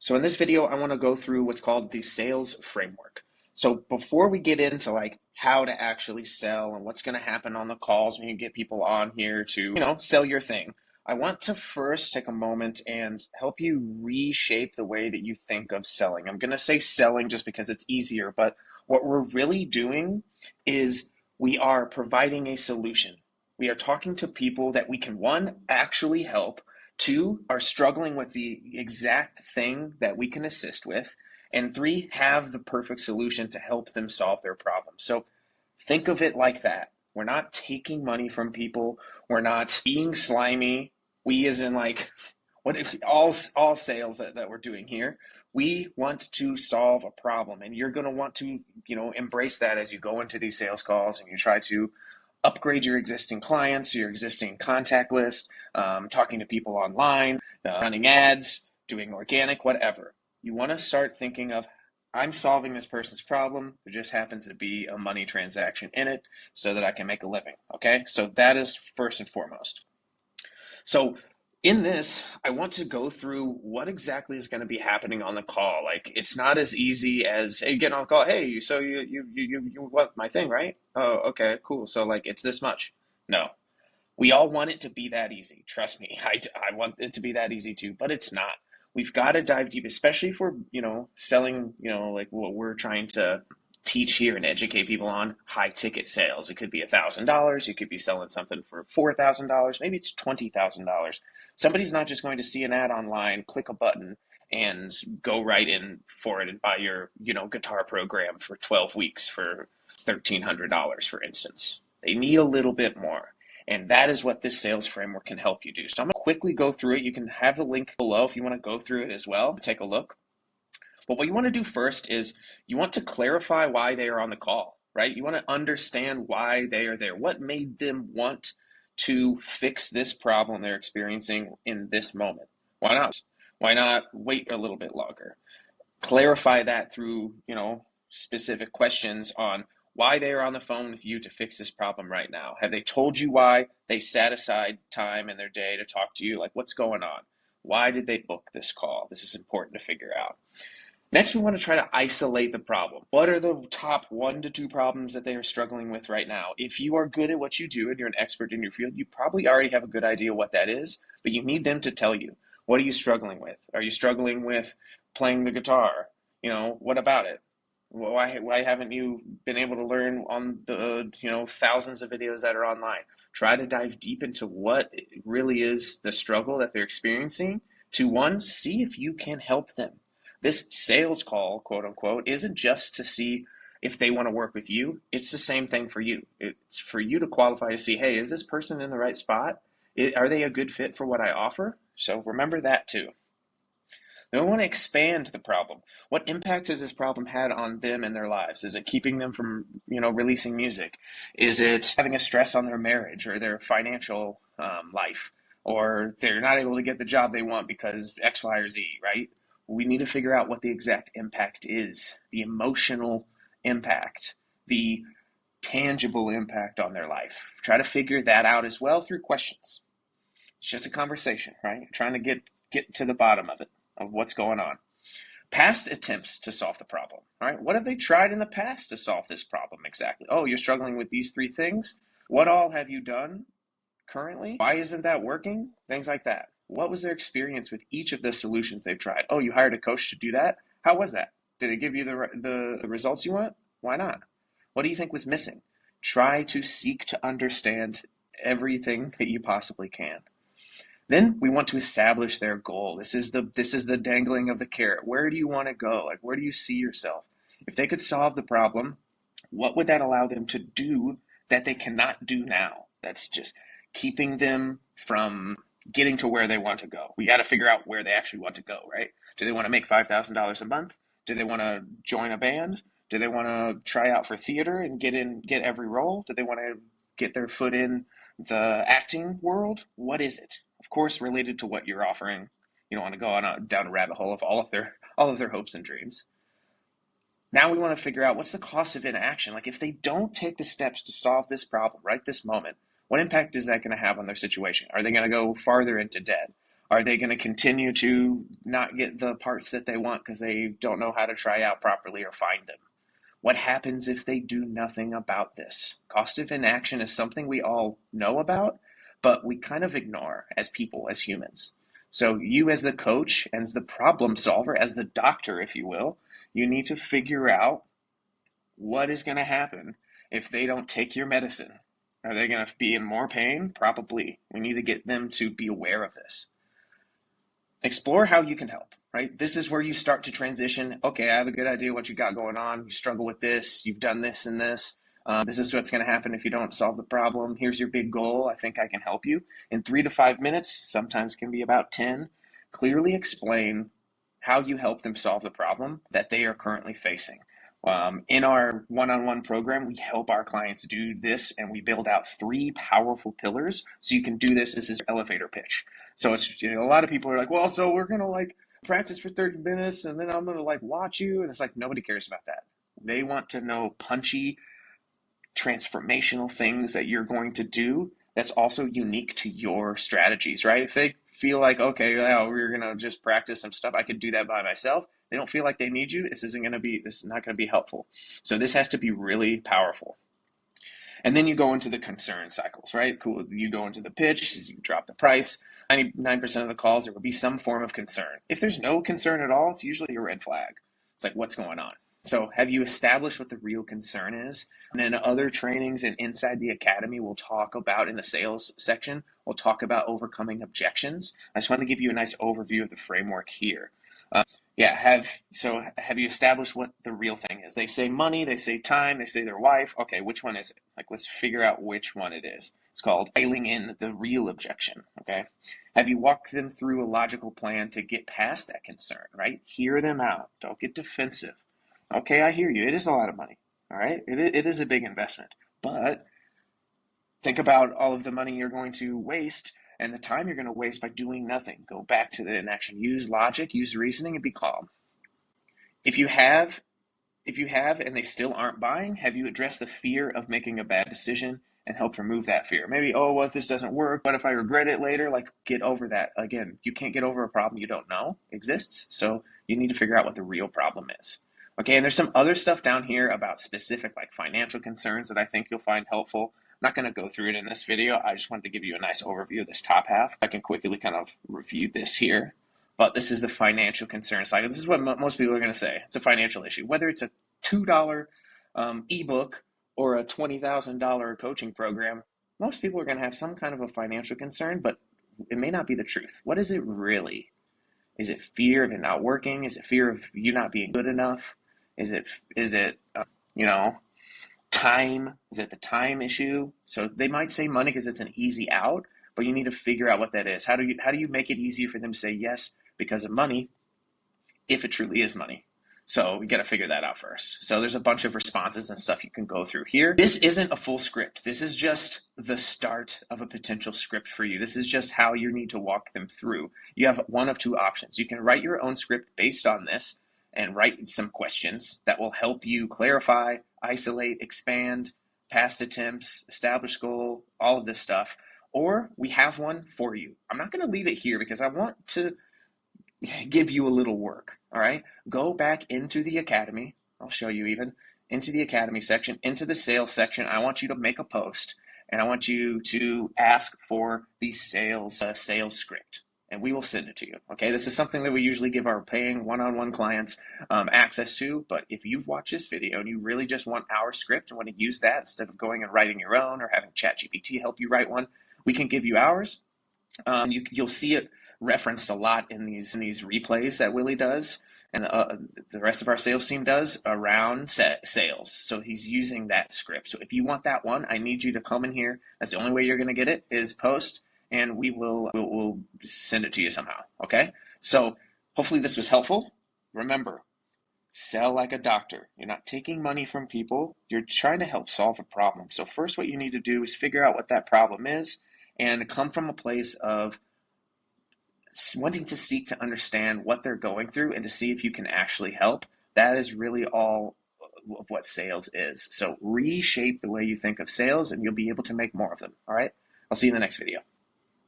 So in this video, I want to go through what's called the sales framework. So before we get into like how to actually sell and what's going to happen on the calls when you get people on here to, sell your thing, I want to first take a moment and help you reshape the way that you think of selling. I'm going to say selling just because it's easier, but what we're really doing is we are providing a solution. We are talking to people that we can, one, actually help, two, are struggling with the exact thing that we can assist with, and three, have the perfect solution to help them solve their problem. So think of it like that. We're not taking money from people. We're not being slimy. We as in like what if all sales that we're doing here. We want to solve a problem, and you're going to want to, embrace that as you go into these sales calls and you try to upgrade your existing clients, your existing contact list, talking to people online, running ads, doing organic, whatever. You want to start thinking of, I'm solving this person's problem. There just happens to be a money transaction in it so that I can make a living. Okay, so that is first and foremost. So in this, I want to go through what exactly is going to be happening on the call. Like, it's not as easy as, hey, getting on the call. Hey, so you want my thing, right? Oh, okay, cool. So like, it's this much. No, we all want it to be that easy. Trust me, I want it to be that easy too, but it's not. We've got to dive deep, especially if we're, selling, like what we're trying to teach here and educate people on, high ticket sales. It could be $1,000. You could be selling something for $4,000. Maybe it's $20,000. Somebody's not just going to see an ad online, click a button, and go right in for it and buy your, guitar program for 12 weeks for $1,300, for instance. They need a little bit more. And that is what this sales framework can help you do. So I'm going to quickly go through it. You can have the link below if you want to go through it as well. Take a look. But what you want to do first is you want to clarify why they are on the call, right? You want to understand why they are there. What made them want to fix this problem they're experiencing in this moment? Why not? Why not wait a little bit longer? Clarify that through, specific questions on why they are on the phone with you to fix this problem right now. Have they told you why they set aside time in their day to talk to you? Like, what's going on? Why did they book this call? This is important to figure out. Next, we want to try to isolate the problem. What are the top 1 to 2 problems that they are struggling with right now? If you are good at what you do and you're an expert in your field, you probably already have a good idea what that is, but you need them to tell you. What are you struggling with? Are you struggling with playing the guitar? What about it? Why haven't you been able to learn on the, thousands of videos that are online? Try to dive deep into what really is the struggle that they're experiencing to, one, see if you can help them. This sales call, quote unquote, isn't just to see if they want to work with you. It's the same thing for you. It's for you to qualify to see, hey, is this person in the right spot? Are they a good fit for what I offer? So remember that too. Then we want to expand the problem. What impact has this problem had on them and their lives? Is it keeping them from, releasing music? Is it having a stress on their marriage or their financial life? Or they're not able to get the job they want because X, Y, or Z, right? We need to figure out what the exact impact is, the emotional impact, the tangible impact on their life. Try to figure that out as well through questions. It's just a conversation, right? Trying to get to the bottom of it, of what's going on. Past attempts to solve the problem, right? What have they tried in the past to solve this problem exactly? Oh, you're struggling with these 3 things? What all have you done currently? Why isn't that working? Things like that. What was their experience with each of the solutions they've tried? Oh, you hired a coach to do that? How was that? Did it give you the results you want? Why not? What do you think was missing? Try to seek to understand everything that you possibly can. Then we want to establish their goal. This is the dangling of the carrot. Where do you want to go? Like, where do you see yourself? If they could solve the problem, what would that allow them to do that they cannot do now? That's just keeping them from getting to where they want to go. We got to figure out where they actually want to go, right? Do they want to make $5,000 a month? Do they want to join a band? Do they want to try out for theater and get every role? Do they want to get their foot in the acting world? What is it? Of course, related to what you're offering. You don't want to go down a rabbit hole of all of their hopes and dreams. Now we want to figure out what's the cost of inaction. Like, if they don't take the steps to solve this problem right this moment, what impact is that going to have on their situation? Are they going to go farther into debt? Are they going to continue to not get the parts that they want because they don't know how to try out properly or find them? What happens if they do nothing about this? Cost of inaction is something we all know about, but we kind of ignore as people, as humans. So you as the coach, as the problem solver, as the doctor, if you will, you need to figure out what is going to happen if they don't take your medicine. Are they going to be in more pain? Probably. We need to get them to be aware of this. Explore how you can help, right? This is where you start to transition. Okay, I have a good idea what you got going on. You struggle with this. You've done this and this. This is what's going to happen if you don't solve the problem. Here's your big goal. I think I can help you. In 3 to 5 minutes, sometimes can be about 10, clearly explain how you help them solve the problem that they are currently facing. In our one-on-one program, we help our clients do this, and we build out 3 powerful pillars so you can do this. This is your elevator pitch. So it's, a lot of people are like, well, so we're going to practice for 30 minutes and then I'm going to watch you. And it's nobody cares about that. They want to know punchy, transformational things that you're going to do that's also unique to your strategies, right? If they feel like, okay, well, we're going to just practice some stuff, I could do that by myself. They don't feel like they need you. This is not going to be helpful. So this has to be really powerful. And then you go into the concern cycles, right? Cool. You go into the pitch, you drop the price. 99% of the calls, there will be some form of concern. If there's no concern at all, it's usually a red flag. It's what's going on? So have you established what the real concern is? And in other trainings and inside the academy, we'll talk about, in the sales section, we'll talk about overcoming objections. I just want to give you a nice overview of the framework here. Have you established what the real thing is? They say money, they say time, they say their wife. Okay, which one is it? Let's figure out which one it is. It's called dialing in the real objection, okay? Have you walked them through a logical plan to get past that concern, right? Hear them out. Don't get defensive. Okay, I hear you. It is a lot of money, all right? It is a big investment. But think about all of the money you're going to waste and the time you're going to waste by doing nothing. Go back to the inaction. Use logic, use reasoning, and be calm. If you have and they still aren't buying, have you addressed the fear of making a bad decision and help remove that fear? Maybe, what if this doesn't work? What if I regret it later? Get over that. Again, you can't get over a problem you don't know exists. So you need to figure out what the real problem is. Okay, and there's some other stuff down here about specific financial concerns that I think you'll find helpful. I'm not going to go through it in this video. I just wanted to give you a nice overview of this top half. I can quickly kind of review this here. But this is the financial concern cycle. This is what most people are going to say. It's a financial issue. Whether it's a $2 ebook or a $20,000 coaching program, most people are going to have some kind of a financial concern, but it may not be the truth. What is it really? Is it fear of it not working? Is it fear of you not being good enough? Is it time? Is it the time issue? So they might say money because it's an easy out, but you need to figure out what that is. How do you make it easier for them to say yes because of money, if it truly is money? So we got to figure that out first. So there's a bunch of responses and stuff you can go through here. This isn't a full script. This is just the start of a potential script for you. This is just how you need to walk them through. You have one of 2 options. You can write your own script based on this and write some questions that will help you clarify, isolate, expand, past attempts, establish goal, all of this stuff. Or we have one for you. I'm not going to leave it here because I want to give you a little work, all right? Go back into the academy. I'll show you even. Into the academy section, into the sales section. I want you to make a post, and I want you to ask for the sales script, and we will send it to you, okay? This is something that we usually give our paying one-on-one clients access to, but if you've watched this video and you really just want our script and want to use that instead of going and writing your own or having ChatGPT help you write one, we can give you ours. You'll see it referenced a lot in these replays that Willie does and the rest of our sales team does around sales. So he's using that script. So if you want that one, I need you to come in here. That's the only way you're going to get it is post, and we'll send it to you somehow. Okay. So hopefully this was helpful. Remember, sell like a doctor. You're not taking money from people. You're trying to help solve a problem. So first, what you need to do is figure out what that problem is and come from a place of wanting to seek to understand what they're going through and to see if you can actually help. That is really all of what sales is. So reshape the way you think of sales and you'll be able to make more of them. All right. I'll see you in the next video.